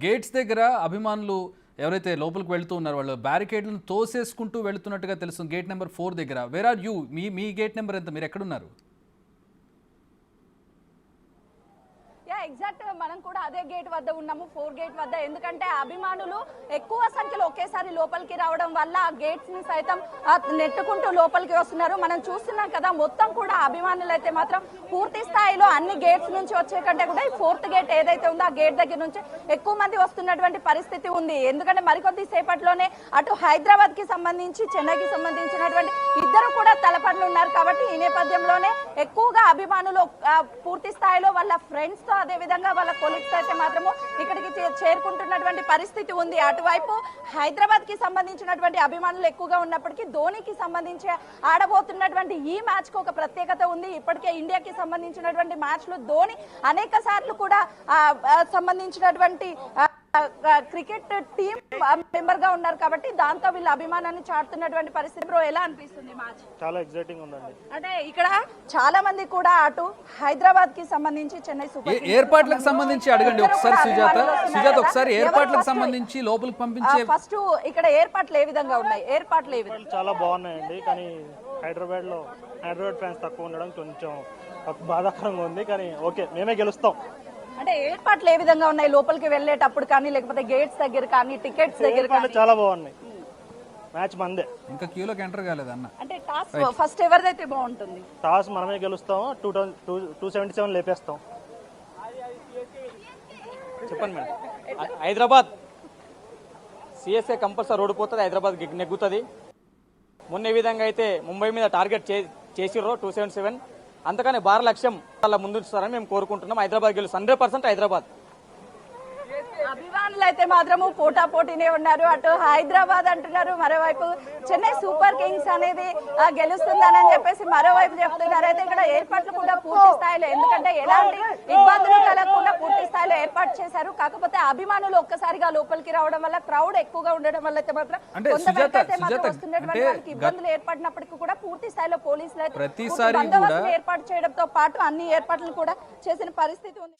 Gates దగ్గర అభిమానులు ఎవరైతే లోపలికి వెళ్తూ ఉన్నారో వాళ్ళు బ్యారికేడ్లను తోసేసుకుంటూ వెళ్తున్నట్టుగా తెలుస్తుంది. గేట్ నెంబర్ 4 దగ్గర. Where are you? మీ గేట్ నెంబర్ ఎంత? మీరు ఎక్కడున్నారు? ఎగ్జాక్ట్ మనం కూడా అదే గేట్ వద్ద ఉన్నాము, 4 గేట్ వద్ద. ఎందుకంటే అభిమానులు ఎక్కువ సంఖ్యలో ఒకేసారి లోపలికి రావడం వల్ల ఆ గేట్స్ ని సైతం నెట్టుకుంటూ లోపలికి వస్తున్నారు. మనం చూస్తున్నాం కదా, మొత్తం కూడా అభిమానులు అయితే మాత్రం పూర్తి స్థాయిలో అన్ని గేట్స్ నుంచి వచ్చే కంటే కూడా ఈ 4th గేట్ ఏదైతే ఉందో ఆ గేట్ దగ్గర నుంచి ఎక్కువ మంది వస్తున్నటువంటి పరిస్థితి ఉంది. ఎందుకంటే మరికొద్ది సేపట్లోనే అటు హైదరాబాద్ కి సంబంధించి చెన్నైకి సంబంధించినటువంటి ఇద్దరు కూడా తలపడులు ఉన్నారు. కాబట్టి ఈ నేపథ్యంలోనే ఎక్కువగా అభిమానులు పూర్తి స్థాయిలో వాళ్ళ ఫ్రెండ్స్ తో అదే విధంగా వాళ్ళ కొలీగ్స్ అయితే మాత్రము ఇక్కడికి చేరుకుంటున్నటువంటి పరిస్థితి ఉంది. అటువైపు హైదరాబాద్ కి సంబంధించినటువంటి అభిమానులు ఎక్కువగా ఉన్నప్పటికీ ధోనికి సంబంధించి ఆడబోతున్నటువంటి ఈ మ్యాచ్ కు ఒక ప్రత్యేకత ఉంది. ఇప్పటికే ఇండియాకి సంబంధించినటువంటి మ్యాచ్లు ధోని అనేక సార్లు కూడా సంబంధించినటువంటి క్రికెట్ టీమ్ మెంబర్ గా ఉన్నారు. కాబట్టి దాంతో వీళ్ళ అభిమానాన్ని చాటుతున్నటువంటి పరిస్థితి. బ్రో, ఎలా అనిపిస్తుంది మ్యాచ్? చాలా ఎక్సైటింగ్ ఉందండి. అంటే ఇక్కడ చాలా మంది కూడా అటు హైదరాబాద్ కి సంబంధించి చెన్నై సూపర్ ఏర్పాట్లకు సంబంధించి అడగండి ఒకసారి. సుజాత ఒకసారి ఏర్పాట్లకు సంబంధించి లోపలికి పంపించే ఫస్ట్ ఇక్కడ ఏర్పాట్లు ఏ విధంగా ఉన్నాయి? ఏర్పాట్లు ఏ విధంగా? చాలా బాగున్నాయండి. కానీ హైదరాబాద్ ఫ్యాన్స్ తక్కువ ఉండడం కొంచెం బాధాకరంగా ఉంది. కానీ ఓకే, మేమే గెలుస్తాం. అంటే ఏర్పాట్లు ఏ విధంగా ఉన్నాయి? లోపలికి వెళ్ళేటప్పుడు కానీ లేకపోతే గేట్స్ దగ్గర కానీ టికెట్స్ దగ్గర కానీ? చాలా బాగున్నాయి. మ్యాచ్ మందే. ఇంకా క్యూలోకి ఎంటర్ కాలేదన్న. అంటే టాస్ ఫస్ట్ ఎవరిదైతే బాగుంటుంది? టాస్ మనమే గెలుస్తాం. 277 లేపేస్తాం. చెప్పండి మేడం. హైదరాబాద్ సిఎస్ఏ కంపల్సరీ ఓడిపోతుంది. హైదరాబాద్ నెగ్గుతుంది. మొన్న ఏ విధంగా అయితే ముంబై మీద టార్గెట్ చేసిర్రో 277, అంతకనే భారత లక్ష్యం వాళ్ళ ముందుంచుతారని మేము కోరుకుంటున్నాం. హైదరాబాద్ గెలుస్తుంది 100% హైదరాబాద్. అభిమానులు అయితే మాత్రము పోటాపోటీనే ఉన్నారు. అటు హైదరాబాద్ అంటున్నారు, మరోవైపు చెన్నై సూపర్ కింగ్స్ అనేది గెలుస్తుందని చెప్పేసి మరోవైపు చెప్తున్నారు. అయితే ఇక్కడ ఏర్పాట్లు కూడా పూర్తి స్థాయిలో, ఎందుకంటే ఎలాంటి ఇబ్బందులు కలగకుండా పూర్తి స్థాయిలో ఏర్పాటు చేశారు. కాకపోతే అభిమానులు ఒక్కసారిగా లోపలికి రావడం వల్ల, క్రౌడ్ ఎక్కువగా ఉండడం వల్ల అయితే మాత్రం వస్తున్నటువంటి వాళ్ళకి ఇబ్బందులు ఏర్పడినప్పటికీ కూడా పూర్తి స్థాయిలో పోలీసులు అయితే ఏర్పాటు చేయడంతో పాటు అన్ని ఏర్పాట్లు కూడా చేసిన పరిస్థితి ఉంది.